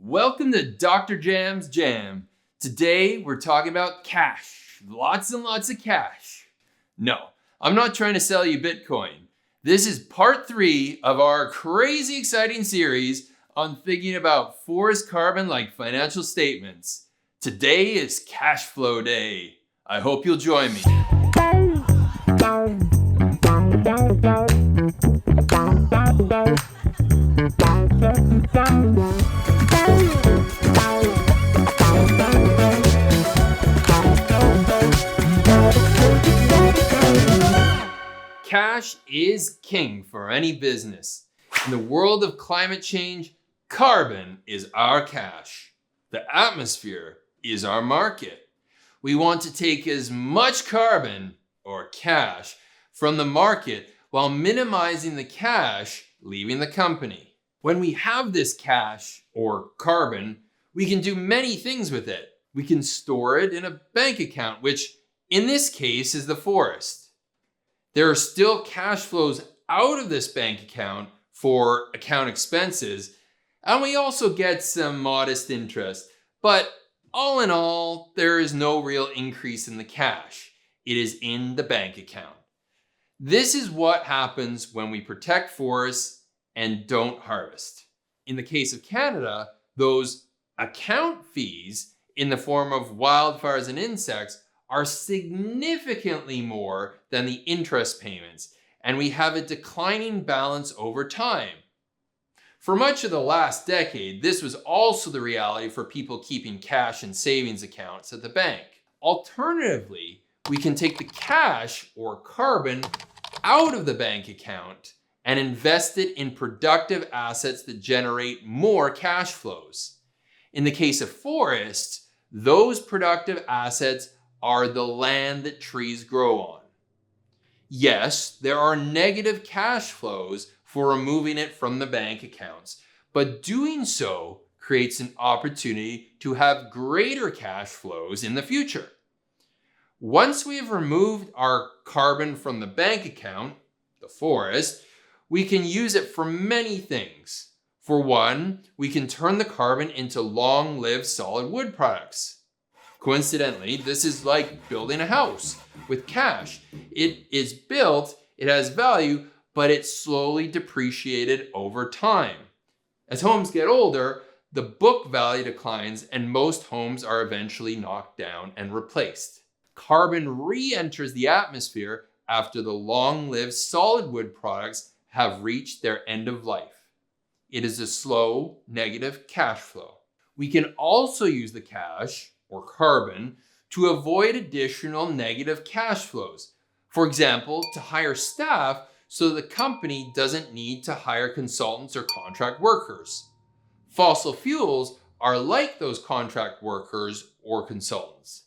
Welcome to Dr. Jam's Jam. Today we're talking about cash. Lots and lots of cash. No, I'm not trying to sell you Bitcoin. This is part 3 of our crazy exciting series on thinking about forest carbon like financial statements. Today is cash flow day. I hope you'll join me. Cash is king for any business. In the world of climate change, carbon is our cash. The atmosphere is our market. We want to take as much carbon, or cash, from the market while minimizing the cash leaving the company. When we have this cash, or carbon, we can do many things with it. We can store it in a bank account, which in this case is the forest. There are still cash flows out of this bank account for account expenses, and we also get some modest interest. But all in all, there is no real increase in the cash. It is in the bank account. This is what happens when we protect forests and don't harvest. In the case of Canada, those account fees in the form of wildfires and insects are significantly more than the interest payments, and we have a declining balance over time. For much of the last decade, this was also the reality for people keeping cash in savings accounts at the bank. Alternatively, we can take the cash or carbon out of the bank account and invest it in productive assets that generate more cash flows. In the case of forests, those productive assets are the land that trees grow on. Yes, there are negative cash flows for removing it from the bank accounts, but doing so creates an opportunity to have greater cash flows in the future. Once we have removed our carbon from the bank account, the forest, we can use it for many things. For one, we can turn the carbon into long-lived solid wood products. Coincidentally, this is like building a house with cash. It is built, it has value, but it's slowly depreciated over time. As homes get older, the book value declines and most homes are eventually knocked down and replaced. Carbon re-enters the atmosphere after the long-lived solid wood products have reached their end of life. It is a slow, negative cash flow. We can also use the cash, or carbon, to avoid additional negative cash flows. For example, to hire staff so the company doesn't need to hire consultants or contract workers. Fossil fuels are like those contract workers or consultants.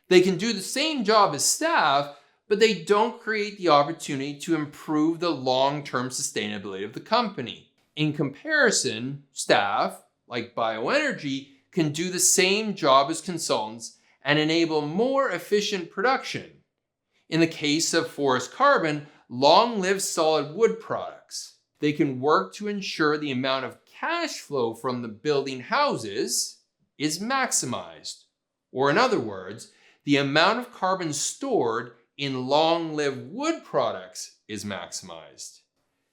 They can do the same job as staff, but they don't create the opportunity to improve the long-term sustainability of the company. In comparison, staff, like bioenergy, can do the same job as consultants and enable more efficient production. In the case of forest carbon, long-lived solid wood products, they can work to ensure the amount of cash flow from the building houses is maximized. Or in other words, the amount of carbon stored in long-lived wood products is maximized.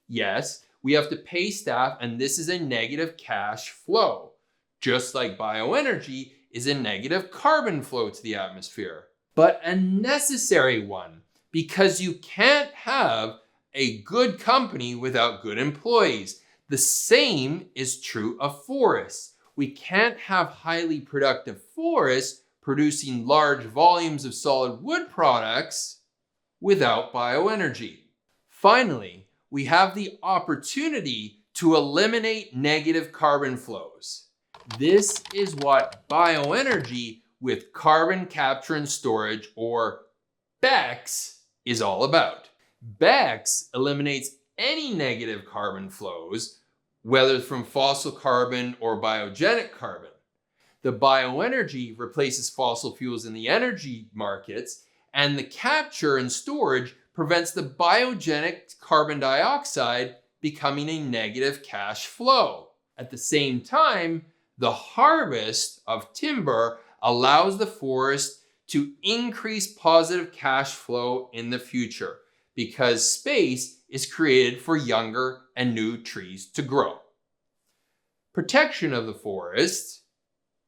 Yes, we have to pay staff, and this is a negative cash flow, just like bioenergy is a negative carbon flow to the atmosphere, but a necessary one, because you can't have a good company without good employees. The same is true of forests. We can't have highly productive forests producing large volumes of solid wood products without bioenergy. Finally, we have the opportunity to eliminate negative carbon flows. This is what bioenergy with carbon capture and storage, or BECCS, is all about. BECCS eliminates any negative carbon flows, whether from fossil carbon or biogenic carbon. The bioenergy replaces fossil fuels in the energy markets, and the capture and storage prevents the biogenic carbon dioxide becoming a negative cash flow. At the same time, The harvest of timber allows the forest to increase positive cash flow in the future because space is created for younger and new trees to grow. Protection of the forest,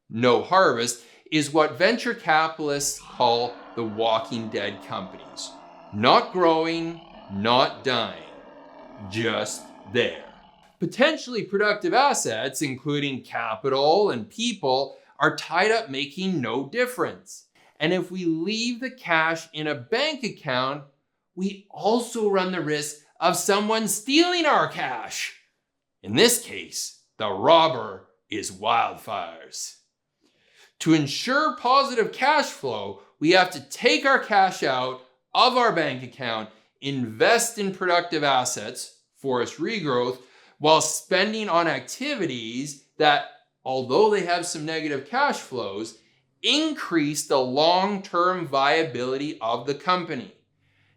no harvest, is what venture capitalists call the walking dead companies. Not growing, not dying, just there. Potentially productive assets, including capital and people, are tied up making no difference. And if we leave the cash in a bank account, we also run the risk of someone stealing our cash. In this case, the robber is wildfires. To ensure positive cash flow, we have to take our cash out of our bank account, invest in productive assets, forest regrowth, while spending on activities that, although they have some negative cash flows, increase the long-term viability of the company.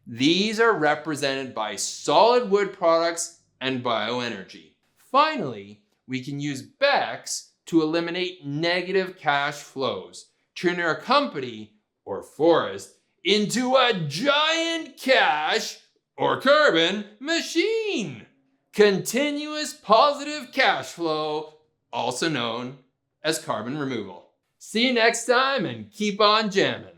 These are represented by solid wood products and bioenergy. Finally, we can use BECCS to eliminate negative cash flows, turning our company or forest into a giant cash or carbon machine. Continuous positive cash flow, also known as carbon removal. See you next time and keep on jamming.